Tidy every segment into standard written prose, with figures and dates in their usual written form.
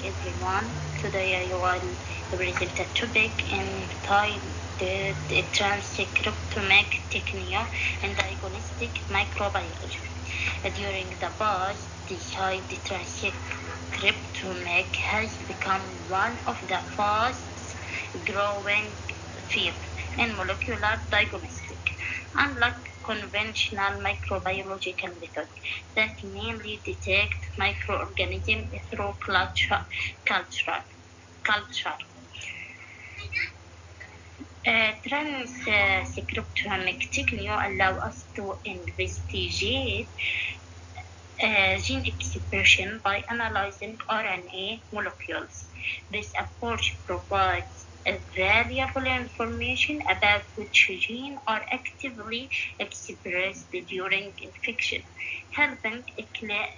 everyone. Today I will present a topic entitled Transcriptomic Technique and Diagnostic Microbiology. During the past decade, the transcriptomic has become one of the fastest growing fields in molecular diagnostic. Unlike conventional microbiological methods that mainly detect microorganisms through culture. Transcriptomic technique allow us to investigate gene expression by analyzing RNA molecules. This approach provides valuable information about which genes are actively expressed during infection, helping clinics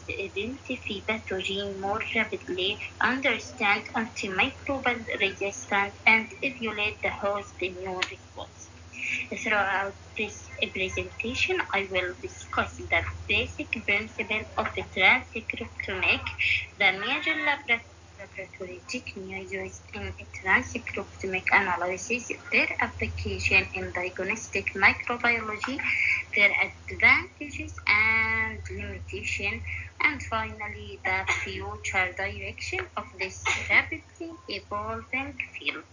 identify pathogens more rapidly, understand antimicrobial resistance, and evaluate the host immune response. Throughout this presentation, I will discuss the basic principle of the transcriptomic, the major laboratory techniques used in transcriptomic analysis, their application in diagnostic microbiology, their advantages and limitations, and finally the future direction of this rapidly evolving field.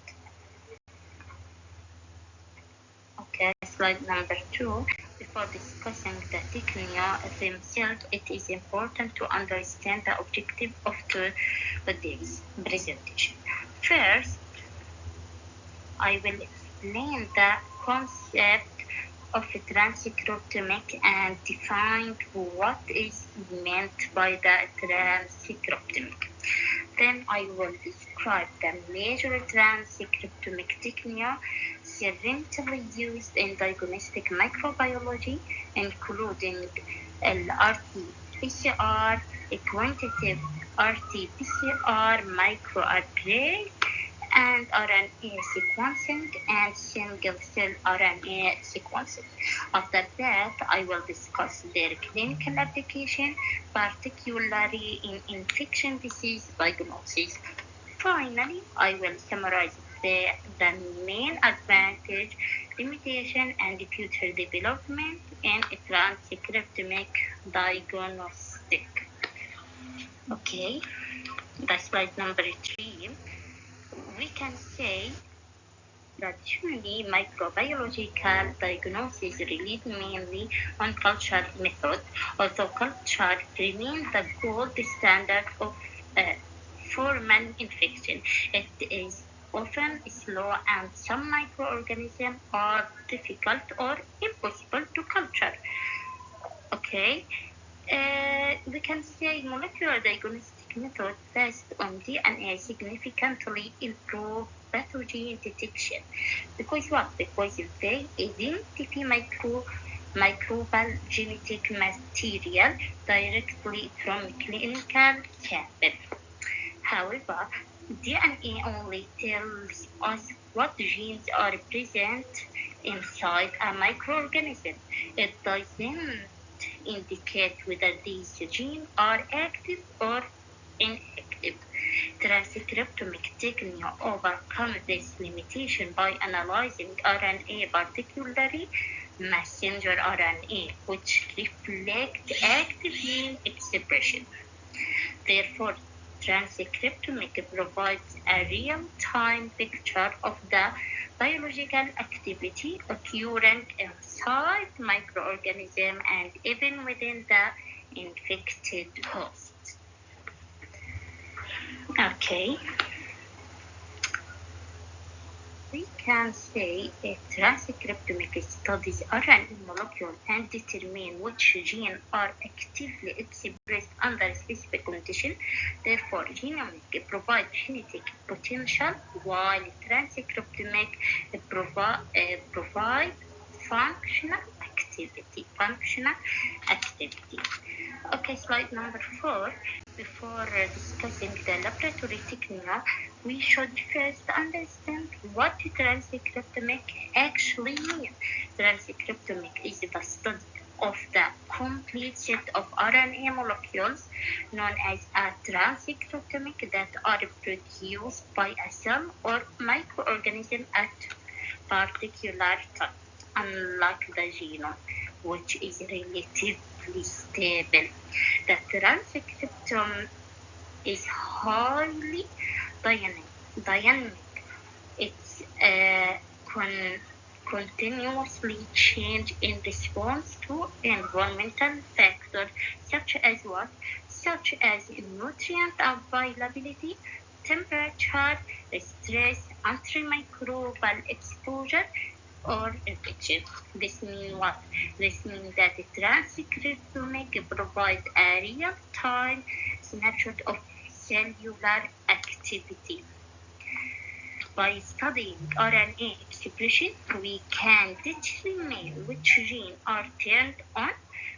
Okay, slide number 2. Before discussing the technique themselves, it is important to understand the objective of today's presentation. First, I will explain the concept of transcriptomic and define what is meant by the transcriptomic. Then I will describe the major transcriptomic technique currently used in diagnostic microbiology, including RT-PCR, quantitative RT-PCR, microarray, and RNA sequencing and single-cell RNA sequencing. After that, I will discuss their clinical application, particularly in infection disease diagnosis. Finally, I will summarize the main advantage, limitation, and future development in transcriptomic diagnostic. Okay, that's slide number 3. We can say traditionally microbiological diagnosis relied mainly on culture method, although culture remains the gold standard of formal infection. It is often slow and some microorganisms are difficult or impossible to culture. Okay. We can say molecular diagnostic method based on DNA significantly improve pathogen detection. Because what? Because they identify microbial genetic material directly from clinical sample. However, DNA only tells us what genes are present inside a microorganism. It doesn't indicate whether these genes are active or inactive. Transcriptomic technique overcomes this limitation by analyzing RNA, particularly messenger RNA, which reflect active gene expression. Therefore, transcriptomic provides a real-time picture of the biological activity occurring inside microorganism and even within the infected host. Okay. We can say a transcriptomic studies RNA molecule and determine which genes are actively expressed under specific conditions. Therefore, genomic provides genetic potential, while transcriptomic provide functional activity. Okay, slide number 4. Before discussing the laboratory technique, we should first understand what transcriptomic actually means. Transcriptomic is the study of the complete set of RNA molecules known as a transcriptomic that are produced by a cell or microorganism at particular time, unlike the genome, which is relatively stable. The transcriptome is highly dynamic. It's continuously change in response to environmental factors such as what? Such as nutrient availability, temperature, stress, antimicrobial exposure, or infection. This means what? This means that the transcriptomic provides a real-time snapshot of cellular activity. By studying RNA expression, we can determine which genes are turned on,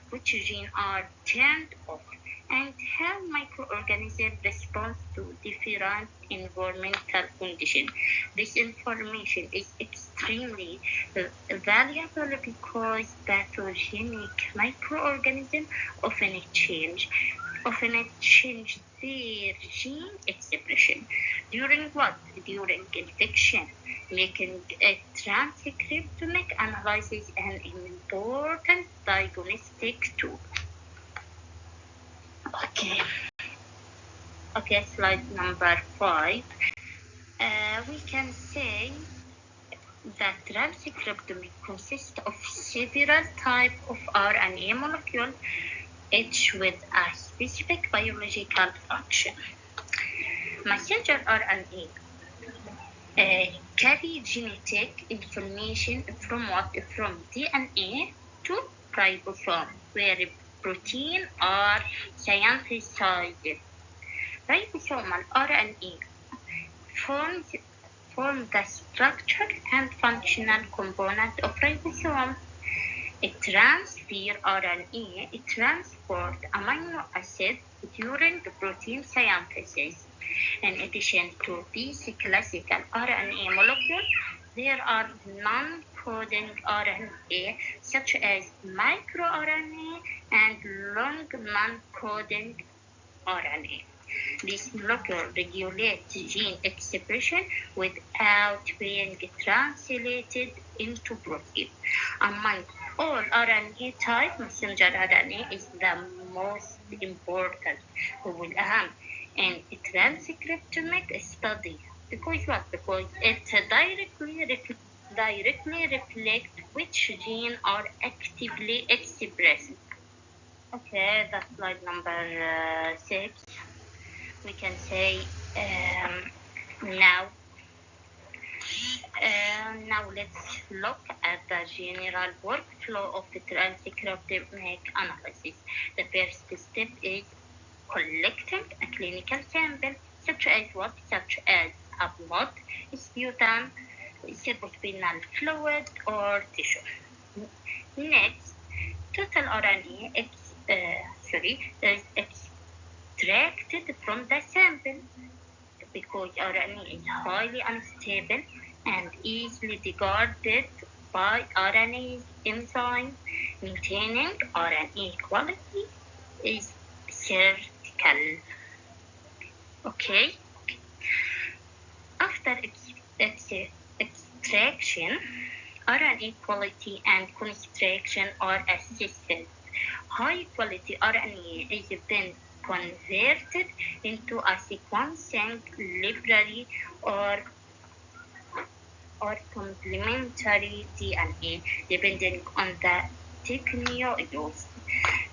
which genes are turned off, and how microorganisms respond to different environmental conditions. This information is extremely valuable because pathogenic microorganisms often change their gene expression during what? During infection, making a transcriptomic analysis an important diagnostic tool. Okay, slide number 5. We can say that transcriptomic consists of several types of RNA molecules, each with a specific biological function. Messenger RNA carry genetic information from DNA to ribosome, where proteins are synthesized. Ribosomal RNA form the structure and functional component of ribosome. A transfer RNA transport amino acids during protein synthesis. In addition to these classical RNA molecules, there are non-coding RNA such as microRNA and long non-coding RNA. These molecules regulate gene expression without being translated into protein. Among all RNA types, messenger RNA is the most important in a transcriptomic study. Because what? Because it directly reflects which genes are actively expressed. Okay, that's slide number 6. We can say now let's look at the general workflow of the transcriptomic analysis. The first step is collecting a clinical sample, such as what? Such as a blood, sputum, cerebrospinal fluid, or tissue. Next, total RNA is extracted from the sample because RNA is highly unstable and easily degraded by RNA enzymes. Maintaining RNA quality is critical. Okay. After extraction, RNA quality and concentration are assessed. High quality RNA is then converted into a sequencing library or complementary DNA, depending on the technique used.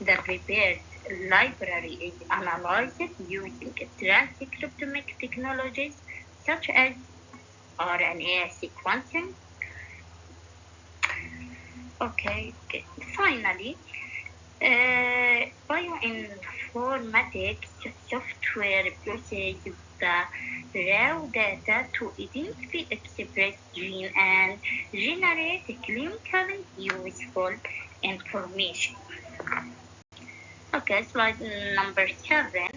The prepared library is analyzed using transcriptomic technologies such as RNA sequencing. Okay. Finally, bioinformatics software processes the raw data to identify expressed genes and generate clinically useful information. Okay, slide number 7.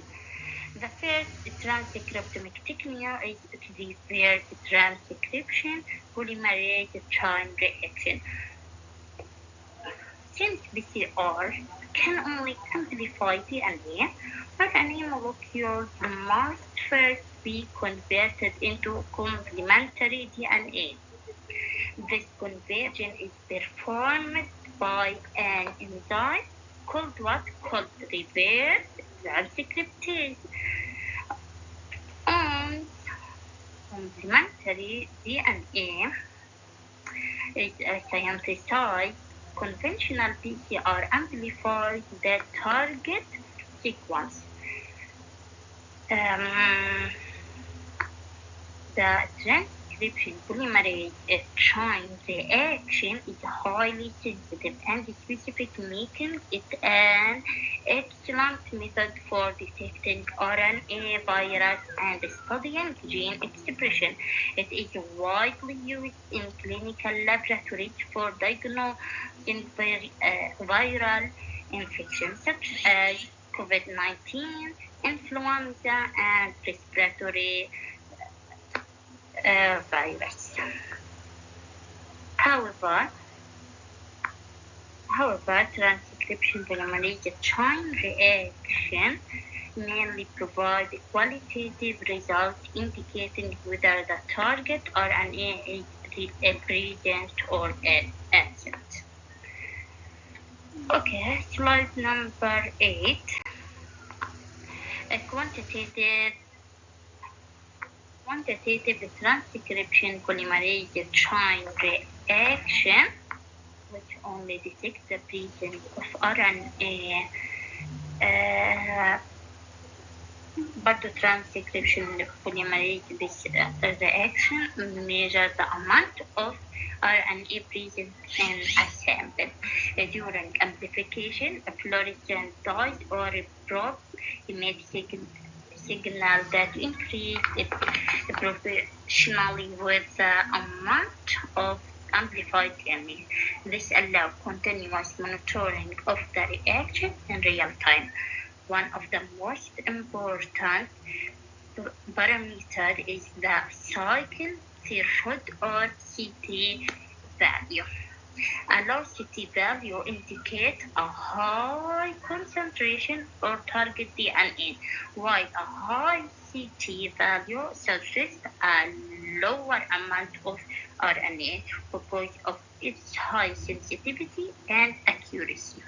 The first transcriptomic technique is reverse transcription polymerase chain reaction. Since PCR can only amplify DNA. RNA molecules must first be converted into complementary DNA. This conversion is performed by an enzyme called reverse transcriptase. And complementary DNA is synthesized. Conventional PCR amplifies the target sequence. The transcription polymerase chain reaction is highly sensitive and specific, making it an excellent method for detecting RNA virus and studying gene expression. It is widely used in clinical laboratories for diagnosing viral infections such as COVID-19, influenza, and respiratory virus. However, transcription polymerase chain reaction mainly provide qualitative results indicating whether the target RNA is present or absent. Okay, slide number 8. A quantitative transcription polymerase chain reaction, which only detects the presence of RNA, but the transcription polymerase reaction measures the amount of RNA present in a sample. During amplification, a fluorescent dyes or a probe emit signal that increase proportionally with the amount of amplified DNA. This allows continuous monitoring of the reaction in real time. One of the most important parameters is the cycle threshold or CT value. A low CT value indicates a high concentration or target DNA, while a high CT value suggests a lower amount of RNA because of its high sensitivity and accuracy.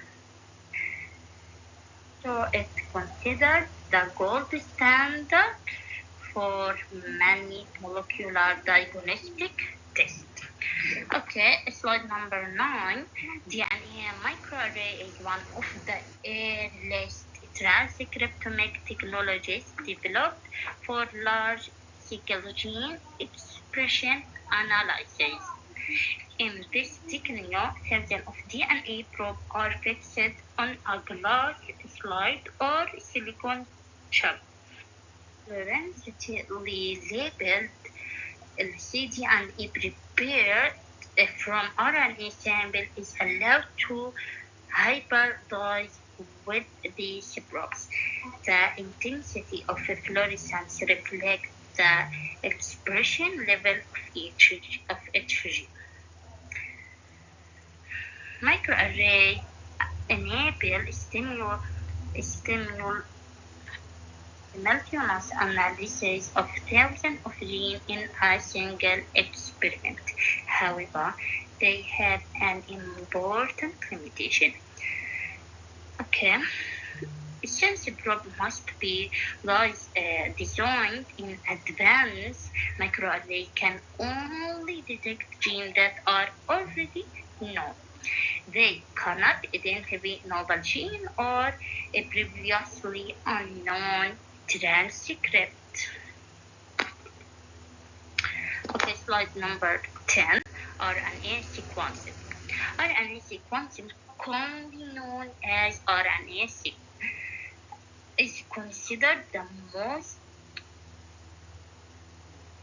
So it's considered the gold standard for many molecular diagnostic tests. Okay, slide number 9. DNA microarray is one of the earliest transcriptomic technologies developed for large-scale gene expression analysis. In this technique, thousands of DNA probes are fixed on a glass slide or silicon chip. Forensically labeled cDNA prepared from RNA sample is allowed to hybridize with these probes. The intensity of fluorescence reflects the expression level of each gene. Microarray enable simultaneous analysis of thousands of genes in a single experiment. However, they have an important limitation. Okay. Since the probe must be designed in advance, microarray can only detect genes that are already known. They cannot identify novel gene or a previously unknown transcript. Okay, slide number 10, RNA sequencing. RNA sequencing, commonly known as RNA-seq, is considered the most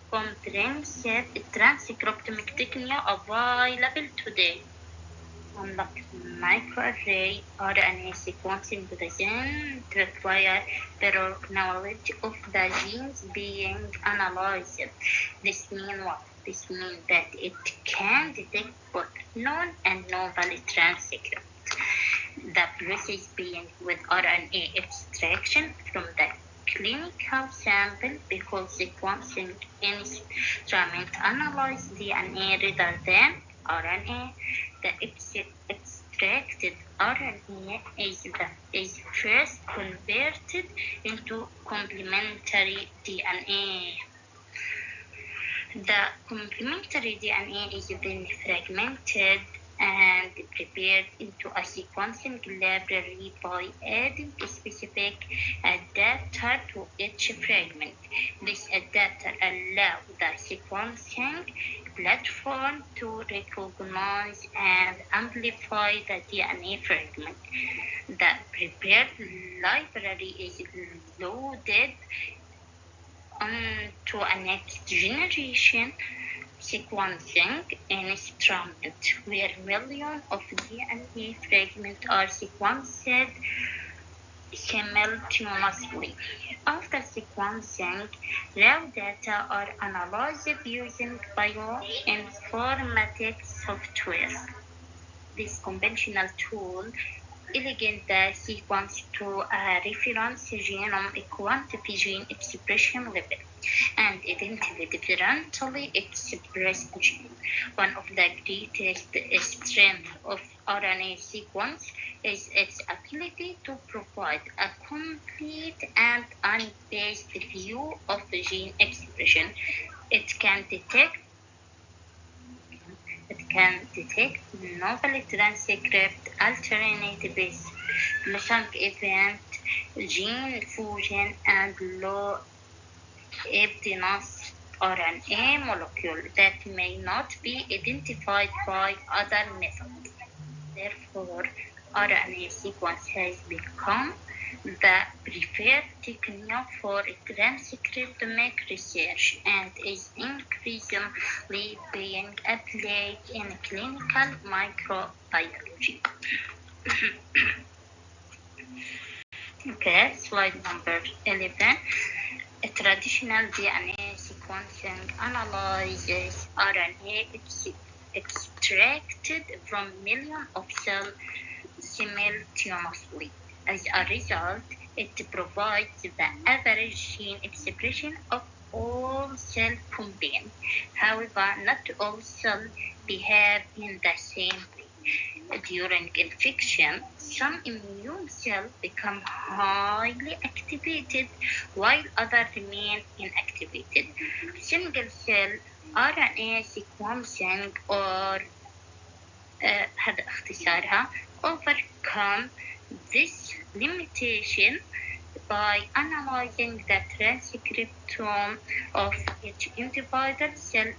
comprehensive transcriptomic technique available today. Unlike microarray, RNA sequencing doesn't require thorough knowledge of the genes being analyzed. This means what? This means that it can detect both known and novel transcripts. The process being with RNA extraction from the clinical sample because sequencing instrument analyze DNA rather than RNA. The extracted RNA is first converted into complementary DNA. The complementary DNA is then fragmented and prepared into a sequencing library by adding a specific adapter to each fragment. This adapter allows the sequencing platform to recognize and amplify the DNA fragment. The prepared library is loaded onto a next generation sequencing instrument where millions of DNA fragments are sequenced simultaneously. After sequencing, raw data are analyzed using bioinformatics software. This conventional tool elegant sequence to a reference genome quantity gene expression level and identify differentially expressed gene. One of the greatest strengths of RNA sequence is its ability to provide a complete and unbiased view of gene expression. It can detect novel transcript alternatives, missing event, gene fusion, and low evidence RNA molecule that may not be identified by other methods. Therefore, RNA sequence has become the preferred technique for transcriptomic research and is increasingly being applied in clinical microbiology. Okay, slide number 11. A traditional DNA sequencing analyzes RNA extracted from millions of cells simultaneously. As a result, it provides the average gene expression of all cells combined. However, not all cells behave in the same way. During infection, some immune cells become highly activated while others remain inactivated. Single-cell RNA sequencing or هذا اختصارها overcome this limitation by analyzing the transcriptome of each individual cell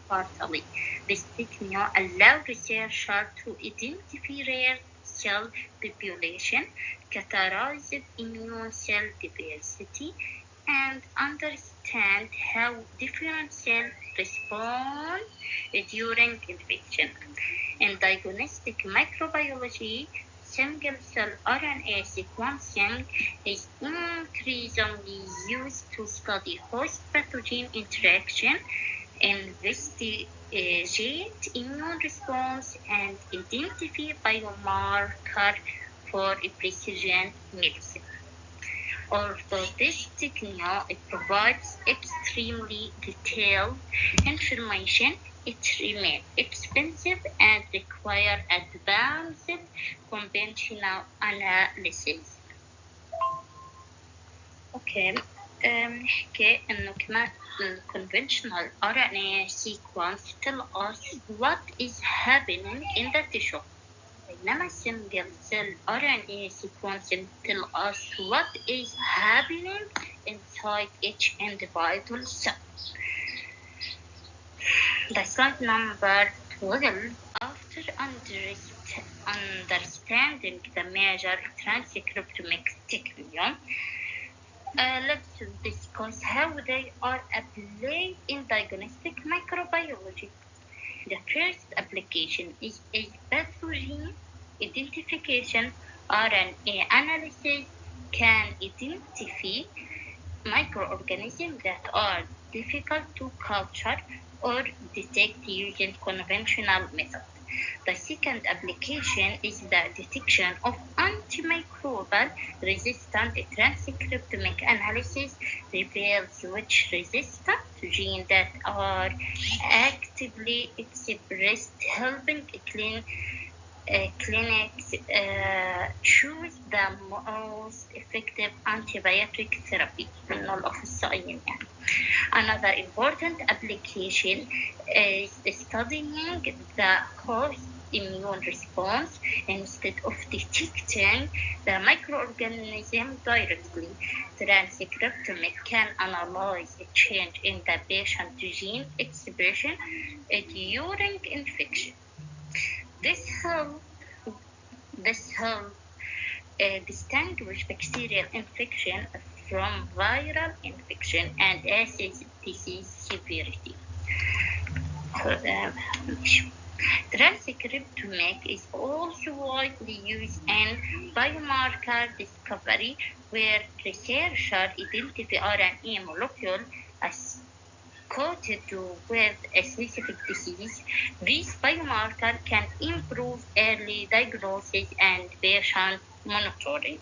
partially. This technique allows researchers to identify rare cell population, categorize immune cell diversity, and understand how different cells respond during infection. In diagnostic microbiology, single-cell RNA sequencing is increasingly used to study host-pathogen interaction, investigate immune response, and identify biomarkers for precision medicine. Although this technique provides extremely detailed information, it remains expensive and requires advanced conventional analysis. Okay. نحكي إنه كمان conventional RNA sequence tell us what is happening in the tissue. بينما single cell RNA sequencing tell us what is happening inside each individual cell. The slide number 12. After understanding the major transcriptomic technique, let's discuss how they are applied in diagnostic microbiology. The first application is a pathogen identification. RNA analysis can identify microorganisms that are difficult to culture or detect using conventional methods. The second application is the detection of antimicrobial resistant. Transcriptomic analysis reveals which resistant genes that are actively expressed, helping clinics choose the most effective antibiotic therapy. Another important application is studying the host immune response instead of detecting the microorganism directly. Transcriptomic can analyze a change in the patient gene expression during infection. This helps distinguish bacterial infection from viral infection and assess disease severity. Transcriptomic is also widely used in biomarker discovery, where researchers identify RNA molecule associated with a specific disease. This biomarker can improve early diagnosis and patient monitoring.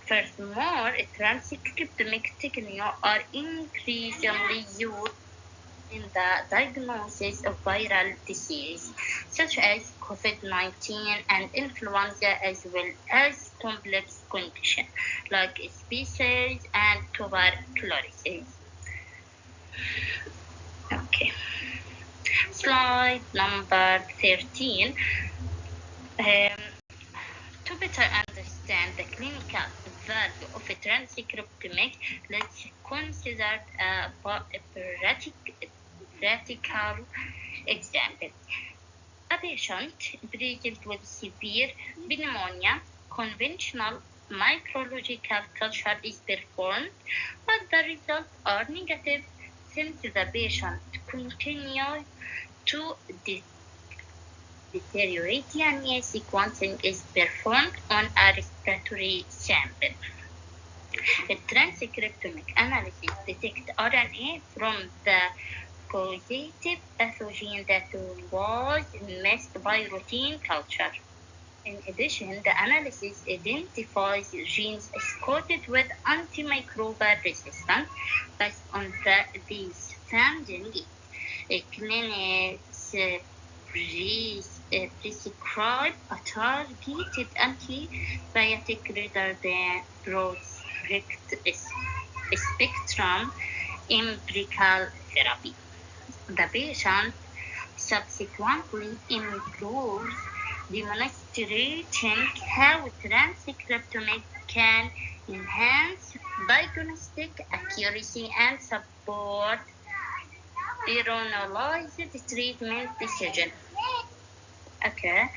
Furthermore, transcriptomic techniques are increasingly used in the diagnosis of viral disease, such as COVID-19 and influenza, as well as complex conditions like species and tuberculosis. Okay. Slide number 13. To better understand the clinical value of a transcriptomic, let's consider a practical example. A patient present with severe pneumonia, conventional microbiological culture is performed, but the results are negative since the patient continues to deteriorate. DNA sequencing is performed on a respiratory sample. The transcriptomic analysis detects RNA from the causative pathogen that was missed by routine culture. In addition, the analysis identifies genes associated with antimicrobial resistance. Based on these findings, clinics prescribe a targeted antibiotic rather than broad spectrum empirical therapy. The patient subsequently improves, demonstrating how transcriptomic can enhance diagnostic accuracy and support personalized treatment decision. Okay.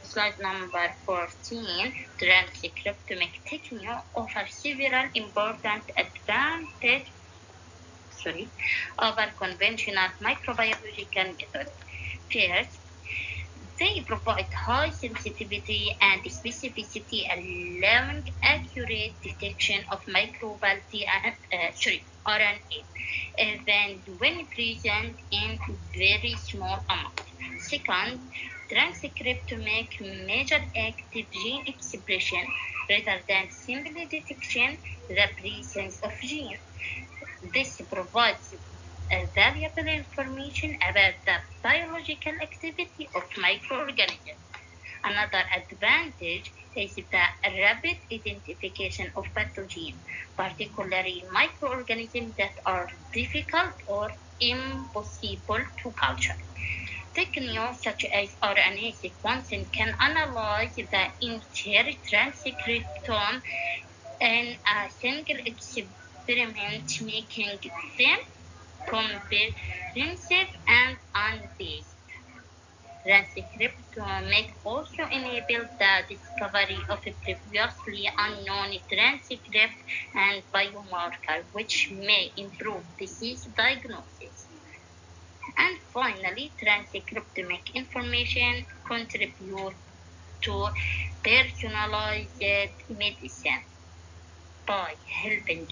Slide number 14. Transcriptomic technique offers several important advantages over conventional microbiological methods. First, they provide high sensitivity and specificity, allowing accurate detection of microbial RNA, even when present in very small amounts. Second, transcriptomic measure active gene expression rather than simply detection the presence of genes. This provides valuable information about the biological activity of microorganisms. Another advantage is the rapid identification of pathogens, particularly microorganisms that are difficult or impossible to culture. Techniques such as RNA sequencing can analyze the entire transcriptome in a single experiment, making them comprehensive and unbiased. Transcriptomic also enables the discovery of a previously unknown transcript and biomarker, which may improve disease diagnosis. And finally, transcriptomic information contributes to personalized medicine by helping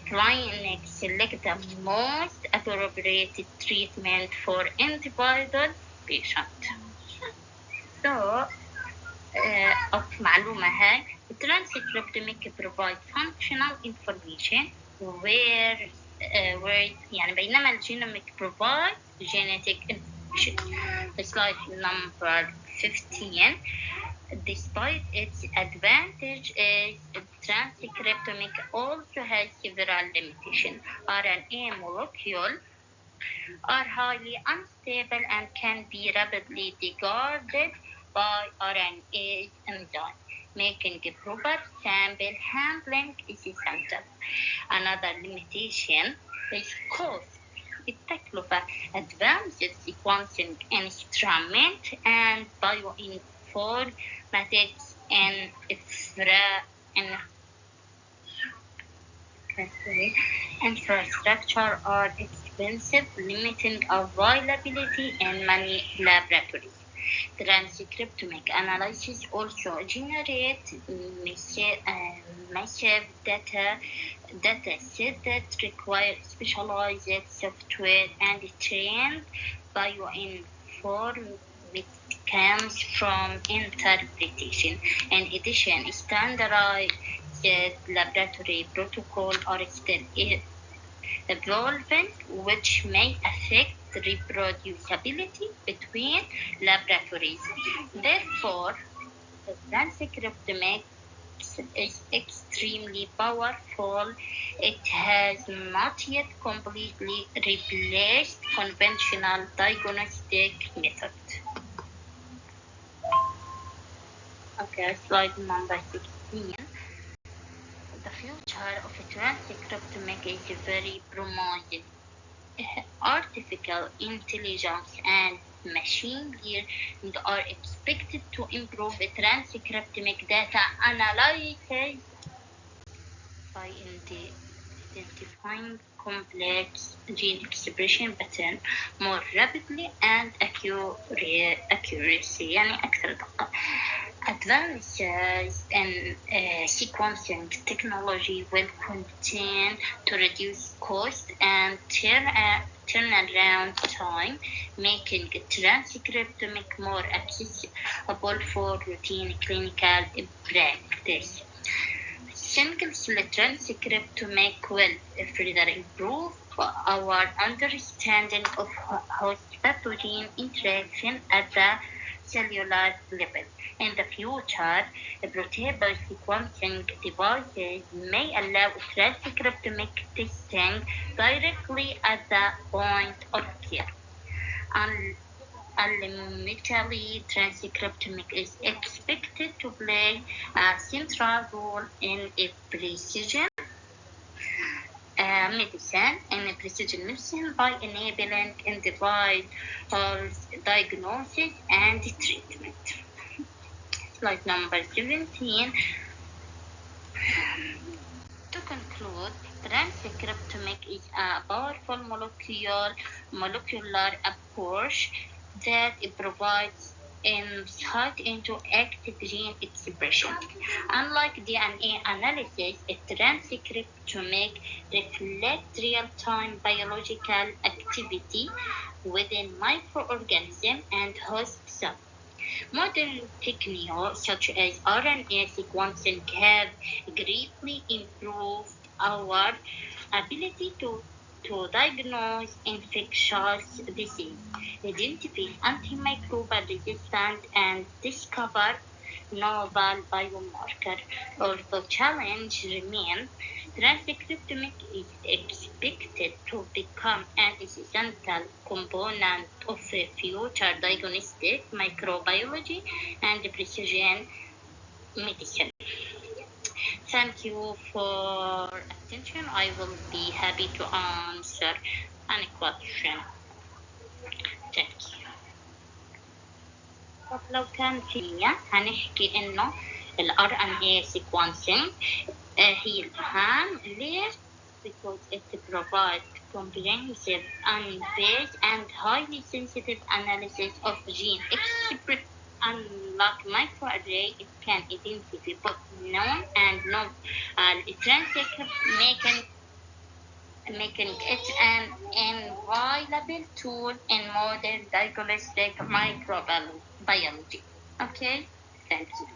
clinics select the most appropriate treatment for individual patient. So of معلومة هاي transcriptomic provide functional information where يعني بينما الجينوميك provide genetic information. Slide number 15. Despite its advantage, transcriptomic also has several limitations. RNA molecules are highly unstable and can be rapidly degraded by RNA enzymes, making proper sample handling essential. Another limitation is cost. التكلفة. Advanced sequencing instrument and bioinformatics and infrastructure are expensive, limiting availability in many laboratories. Transcriptomic analysis also generate massive data set that require specialized software and trained bioinformatics from interpretation. In addition, standardized laboratory protocols are still evolving, which may affect reproducibility between laboratories. Therefore, the transcriptomics is extremely powerful. It has not yet completely replaced conventional diagnostic methods. Okay, slide number 16. The future of transcriptomic is very promising. Artificial intelligence and machine learning are expected to improve transcriptomic data analysis by identifying complex gene expression patterns more rapidly and accuracy يعني أكثر دقة. Advances in sequencing technology will continue to reduce cost and turnaround time, making transcriptomic more accessible for routine clinical practice. Single-cell transcriptomic will further improve our understanding of host pathogen interaction at the cellular level. In the future, portable sequencing devices may allow transcriptomic testing directly at the point of care. Ultimately, transcriptomic is expected to play a central role in precision medicine by enabling individual diagnosis and treatment. Slide number 17. To conclude, transcriptomic is a powerful molecular approach that provides insight into active gene expression. Unlike DNA analysis, transcriptomic reflects real-time biological activity within microorganisms and host cells. Modern techniques such as RNA sequencing have greatly improved our ability to diagnose infectious disease, identify antimicrobial resistance, and discover novel biomarkers. Although challenges remain, transcriptomic is expected to become an essential component of future diagnostic, microbiology, and precision medicine. Thank you for attention. I will be happy to answer any question. Thank you. طب لو كان فينا هنحكي إنه ال RNA sequencing هي الأهم. ليش؟ Because it provides comprehensive, unbiased, and highly sensitive analysis of gene expression. Unlike microarray, it can identify both known and known transcripts, making it an invaluable tool in modern diagnostic microbiology. Okay, thank you.